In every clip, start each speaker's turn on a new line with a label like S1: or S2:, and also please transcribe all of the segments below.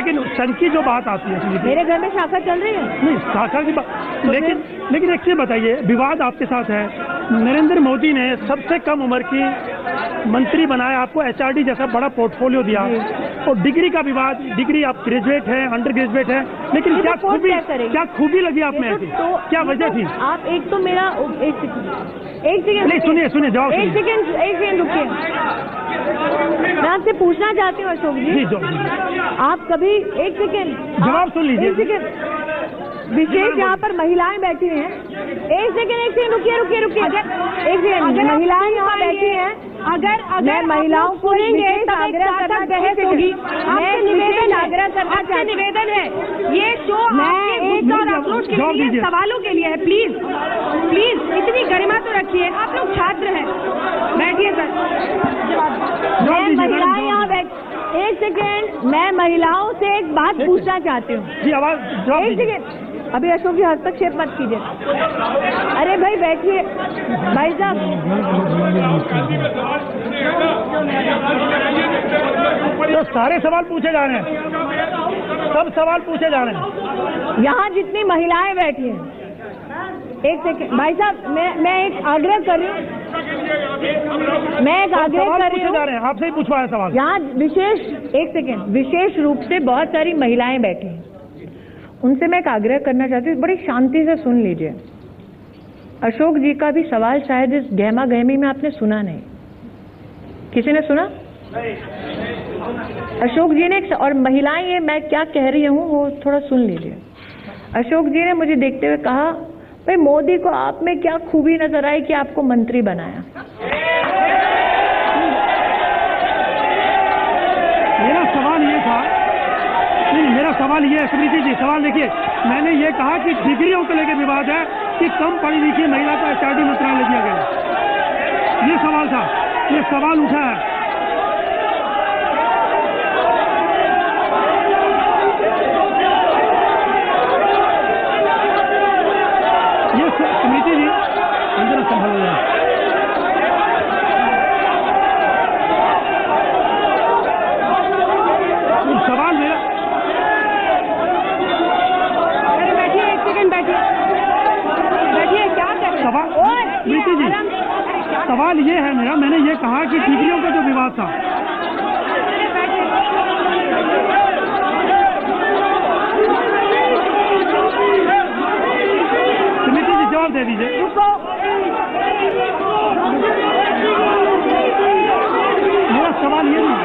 S1: लेकिन सन की जो बात आती है,
S2: मेरे घर में शाखा चल रही है।
S1: नहीं शाखा की बात, लेकिन एक चीज बताइए, विवाद आपके साथ है। नरेंद्र मोदी ने सबसे कम उम्र की मंत्री बनाया, आपको एचआरडी जैसा बड़ा पोर्टफोलियो दिया, और डिग्री का विवाद, डिग्री आप ग्रेजुएट हैं, अंडर ग्रेजुएट हैं, लेकिन क्या खूबी लगी आप में ऐसी, क्या वजह थी?
S2: आप एक तो मेरा एक सेकंड
S1: नहीं, सुनिए जवाब,
S2: एक सेकंड रुकिए। मैं आपसे पूछना चाहती हूँ अशोक जी, आप कभी एक सेकंड
S1: जवाब सुन लीजिए।
S2: एक सेकंड, विशेष यहाँ पर महिलाएं बैठी हैं, एक सेकंड रुकिए एक सेकंड, महिलाएं यहाँ बैठी हैं, अगर मैं महिलाओं को सुनेंगे बहस होगी। आपसे निवेदन है, ये शो आपके गुस्सा और आक्रोश के लिए, सवालों के लिए है। प्लीज इतनी गरिमा तो रखिए, आप लोग छात्र हैं। बैठिए सर। मैं महिलाएं यहाँ एक सेकेंड, मैं महिलाओं से एक बात पूछना चाहती हूँ। एक सेकेंड, अभी अशोक जी हस्तक्षेप मत कीजिए। अरे भाई बैठिए, भाई साहब।
S1: तो सारे सवाल पूछे जा रहे हैं, सब सवाल पूछे जा रहे हैं।
S2: यहाँ जितनी महिलाएं बैठी हैं, एक सेकेंड भाई साहब, मैं एक आग्रह कर रही हूँ,
S1: आपसे ही पूछवाया सवाल।
S2: यहाँ विशेष रूप से बहुत सारी महिलाएं बैठी हैं, उनसे मैं एक आग्रह करना चाहती हूँ, बड़ी शांति से सुन लीजिए। अशोक जी का भी सवाल शायद इस गहमा गहमी में आपने सुना नहीं। किसी ने सुना? अशोक जी ने और महिलाएं, ये मैं क्या कह रही हूँ वो थोड़ा सुन लीजिए। अशोक जी ने मुझे देखते हुए कहा, भाई मोदी को आप में क्या खूबी नजर आई कि आपको मंत्री बनाया?
S1: मेरा सवाल ये था, नहीं मेरा सवाल ये है, स्मृति जी सवाल देखिए, मैंने ये कहा कि डिग्रियों को लेकर विवाद है कि कम पढ़ी लिखी महिला को एचआरडी मंत्रालय दिया गया, ये सवाल था, ये सवाल उठा है। ये स्मृति जी अंदर संभाल रहे हैं। सवाल मेरा, बैठिए एक सेकंड, बैठिए क्या कर स्मृति जी, सवाल ये है मेरा, मैंने ये कहा कि डिग्रियों का जो विवाद था, स्मृति जी जवाब दे दीजिए। मेरा सवाल ये नहीं,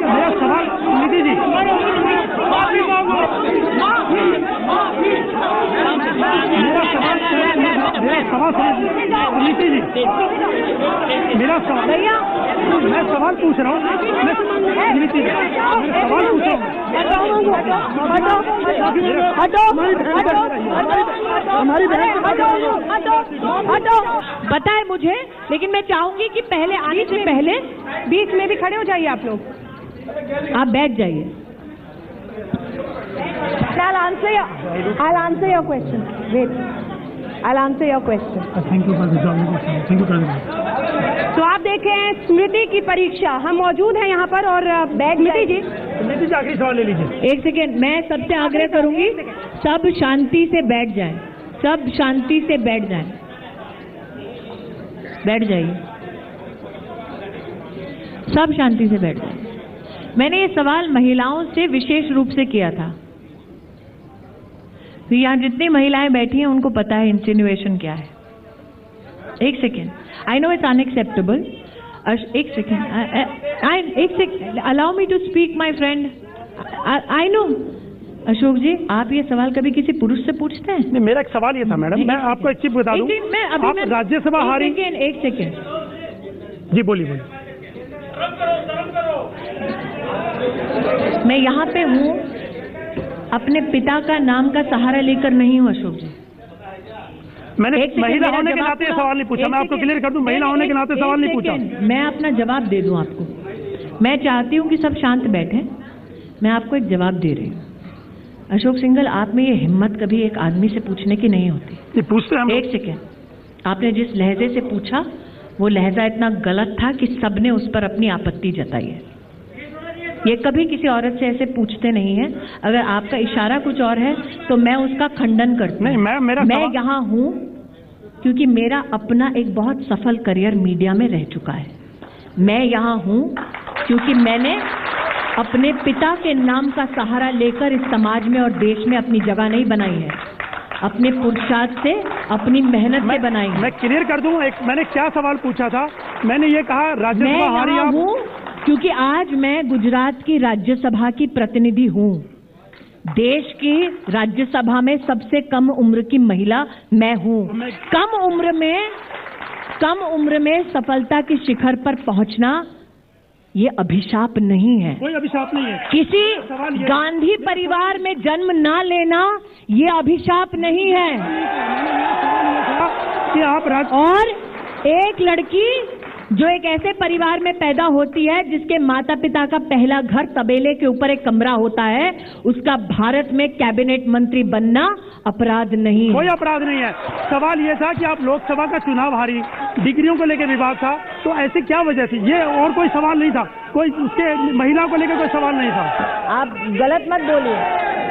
S1: मेरा सवाल स्मृति जी, स्मृति जी, मेरा सवाल, मैं सवाल पूछ रहा हूँ, स्मृति जी मैं सवाल पूछ रहा हूँ।
S2: पता है मुझे, लेकिन मैं चाहूंगी कि पहले आने से पहले बीच में भी खड़े हो जाइए आप लोग, आप बैठ जाइए। I'll answer your question. Wait. I'll answer your question.
S1: Thank you for the job. Thank you, President.
S2: तो आप देखें स्मृति की परीक्षा, हम मौजूद हैं यहाँ पर और बैठ लीजिए।
S1: स्मृति जी आखिरी सवाल ले लीजिए।
S2: एक सेकेंड, मैं सबसे आग्रह करूंगी, सब शांति से बैठ जाएं, सब शांति से बैठ जाएं, बैठ जाइए, सब शांति से बैठ जाएं। मैंने ये सवाल महिलाओं से विशेष रूप से किया था, यहाँ जितनी महिलाएं बैठी हैं उनको पता है इंसिनुएशन क्या है। एक second, I know it's unacceptable. एक second, allow me to speak my friend. I know Ashok ji, आप ये सवाल कभी किसी पुरुष से पूछते हैं?
S1: नहीं, मेरा एक सवाल ये था मैडम, मैं आपको एक चीज बता दूं, आप राज्यसभा हारी।
S2: एक सेकेंड
S1: जी, बोलिए।
S2: मैं यहाँ पे हूँ अपने पिता का नाम का सहारा लेकर नहीं हूँ अशोक जी।
S1: मैंने महिला होने के नाते सवाल नहीं पूछा, मैं आपको क्लियर कर दूं, महिला होने के नाते सवाल नहीं पूछा।
S2: मैं अपना जवाब दे दूं आपको। मैं चाहती हूँ कि सब शांत बैठे, मैं आपको एक जवाब दे रही हूँ।
S3: अशोक सिंघल, आप में ये हिम्मत कभी एक आदमी से पूछने की नहीं होती।
S1: ये पूछते हैं हम।
S3: एक सेकेंड, आपने जिस लहजे से पूछा वो लहजा इतना गलत था कि सबने उस पर अपनी आपत्ति जताई है। ये कभी किसी औरत से ऐसे पूछते नहीं है। अगर आपका इशारा कुछ और है तो मैं उसका खंडन करती हूँ। मैं यहाँ हूँ क्योंकि मेरा अपना एक बहुत सफल करियर मीडिया में रह चुका है। मैं यहाँ हूँ क्योंकि मैंने अपने पिता के नाम का सहारा लेकर इस समाज में और देश में अपनी जगह नहीं बनाई है, अपने पुरुषार्थ से, अपनी मेहनत से बनाई है।
S1: मैं क्लियर कर दूं, मैंने क्या सवाल पूछा था। मैंने ये कहा राज्यसभा हारी आप।
S3: हूँ क्योंकि आज मैं गुजरात की राज्यसभा की प्रतिनिधि हूँ। देश की राज्यसभा में सबसे कम उम्र की महिला मैं हूँ। कम उम्र में सफलता के शिखर पर पहुंचना ये अभिशाप नहीं है।
S1: कोई अभिशाप नहीं है।
S3: किसी गांधी परिवार में जन्म ना लेना ये अभिशाप नहीं है।
S1: कि आप
S3: और एक लड़की जो एक ऐसे परिवार में पैदा होती है जिसके माता पिता का पहला घर तबेले के ऊपर एक कमरा होता है, उसका भारत में कैबिनेट मंत्री बनना अपराध नहीं है।
S1: कोई अपराध नहीं है। सवाल ये था कि आप लोकसभा का चुनाव हारी, डिग्रियों को लेकर विवाद था, तो ऐसी क्या वजह थी? ये और कोई सवाल नहीं था, कोई उसके महिला को लेकर कोई सवाल नहीं था।
S3: आप गलत मत बोलिए।